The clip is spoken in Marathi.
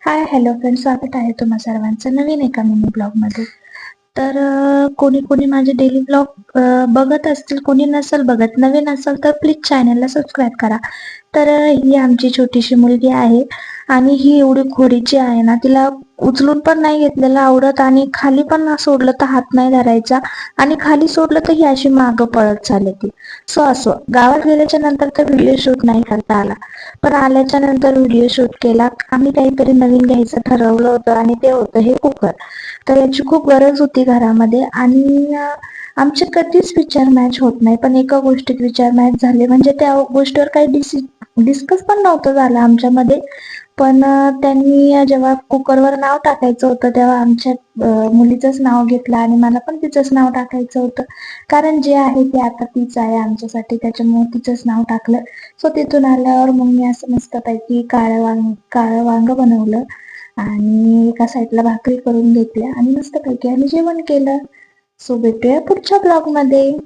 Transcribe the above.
हाय, हॅलो फ्रेंड्स, स्वागत आहे तुम्हा सर्वांचं नवीन एका मिनी ब्लॉगमध्ये. तर कोणी कोणी माझे डेली ब्लॉग बघत असतील, कोणी नसेल बघत, नवीन असेल तर प्लीज चॅनलला सबस्क्राईब करा. तर ही आमची छोटीशी मुलगी आहे आणि ही एवढी खोडीची आहे ना, तिला उचलून पण नाही घेतलेलं आवडत आणि खाली पण सोडलं तर हात नाही धरायचा आणि खाली सोडलं तर ही अशी मागं पळत चालली ती. सो असो, गावात गेल्याच्या नंतर तर व्हिडिओ शूट नाही करता आला, पण आल्याच्या नंतर व्हिडिओ शूट केला. आम्ही काहीतरी नवीन घ्यायचं ठरवलं होतं आणि ते होतं हे कुकर. तर याची खूप गरज होती घरामध्ये आणि आमचे कधीच विचार मॅच होत नाही, पण एका गोष्टीत विचार मॅच झाले, म्हणजे त्या गोष्टीवर काही डिस्कस पण नव्हतं झालं आमच्यामध्ये. पण त्यांनी जेव्हा कुकरवर नाव टाकायचं होतं तेव्हा आमच्या मुलीचंच नाव घेतलं आणि मला पण तिचंच नाव टाकायचं होतं, कारण जे आहे ते आता तीच आहे आमच्यासाठी, त्याच्यामुळे तिचंच नाव टाकलं. सो तिथून आल्यावर मग मी असं मस्तपैकी काळं वांग बनवलं आणि एका साईडला भाकरी करून घेतल्या आणि मस्तपैकी आम्ही जेवण केलं. सो भेटूया पुढच्या ब्लॉग मध्ये.